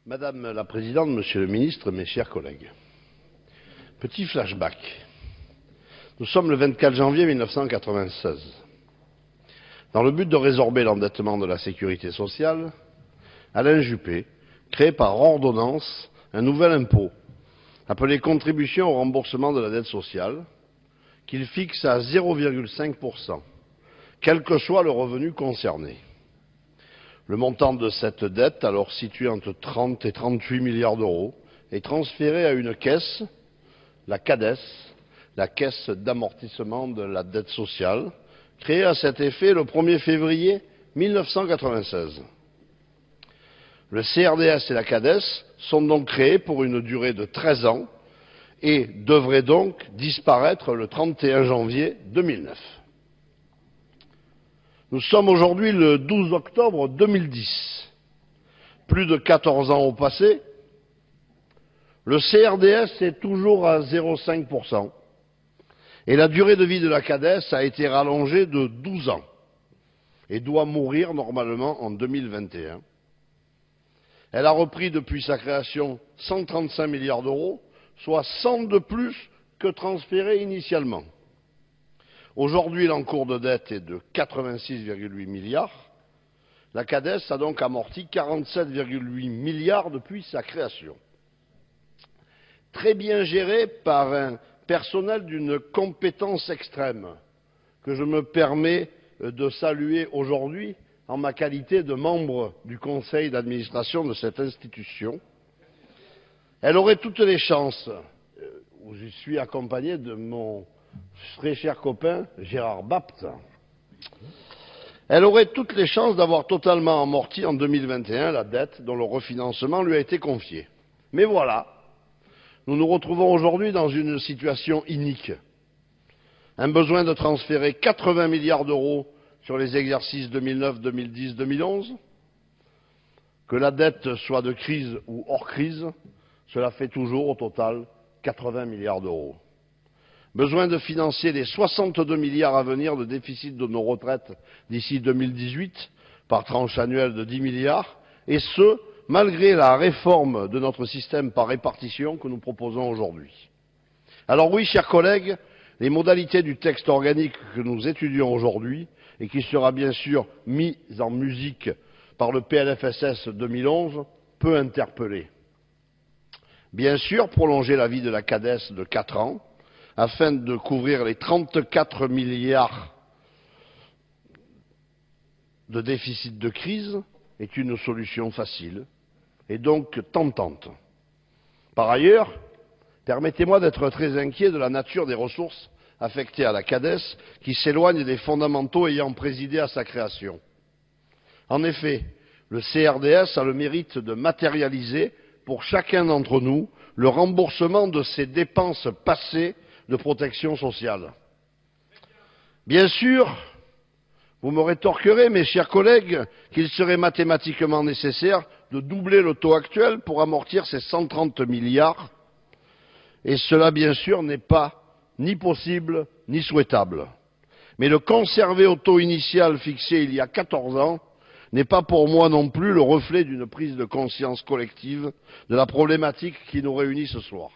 Madame la Présidente, Monsieur le Ministre, mes chers collègues. Petit flashback. Nous sommes le 24 janvier 1996. Dans le but de résorber l'endettement de la sécurité sociale, Alain Juppé crée par ordonnance un nouvel impôt, appelé contribution au remboursement de la dette sociale, qu'il fixe à 0,5%, quel que soit le revenu concerné. Le montant de cette dette, alors situé entre 30 et 38 milliards d'euros, est transféré à une caisse, la CADES, la Caisse d'amortissement de la dette sociale, créée à cet effet le 1er février 1996. Le CRDS et la CADES sont donc créés pour une durée de 13 ans et devraient donc disparaître le 31 janvier 2009. Nous sommes aujourd'hui le 12 octobre 2010. Plus de 14 ans au passé, le CRDS est toujours à 0,5% et la durée de vie de la CADES a été rallongée de 12 ans et doit mourir normalement en 2021. Elle a repris depuis sa création 135 milliards d'euros, soit 100 de plus que transférés initialement. Aujourd'hui, l'encours de dette est de 86,8 milliards. La CADES a donc amorti 47,8 milliards depuis sa création. Très bien gérée par un personnel d'une compétence extrême, que je me permets de saluer aujourd'hui en ma qualité de membre du conseil d'administration de cette institution. Elle aurait toutes les chances, où je suis accompagné de mon très cher copain Gérard Bapt, elle aurait toutes les chances d'avoir totalement amorti en 2021 la dette dont le refinancement lui a été confié. Mais voilà, nous nous retrouvons aujourd'hui dans une situation inique. Un besoin de transférer 80 milliards d'euros sur les exercices 2009, 2010, 2011. Que la dette soit de crise ou hors crise, cela fait toujours au total 80 milliards d'euros. Besoin de financer les 62 milliards à venir de déficit de nos retraites d'ici 2018 par tranche annuelle de 10 milliards, et ce, malgré la réforme de notre système par répartition que nous proposons aujourd'hui. Alors oui, chers collègues, les modalités du texte organique que nous étudions aujourd'hui et qui sera bien sûr mis en musique par le PLFSS 2011 peut interpeller. Bien sûr, prolonger la vie de la CADES de 4 ans afin de couvrir les 34 milliards de déficit de crise est une solution facile et donc tentante. Par ailleurs, permettez-moi d'être très inquiet de la nature des ressources affectées à la CADES qui s'éloignent des fondamentaux ayant présidé à sa création. En effet, le CRDS a le mérite de matérialiser pour chacun d'entre nous le remboursement de ses dépenses passées de protection sociale. Bien sûr, vous me rétorquerez, mes chers collègues, qu'il serait mathématiquement nécessaire de doubler le taux actuel pour amortir ces 130 milliards, et cela, bien sûr, n'est pas ni possible ni souhaitable. Mais le conserver au taux initial fixé il y a 14 ans n'est pas pour moi non plus le reflet d'une prise de conscience collective de la problématique qui nous réunit ce soir.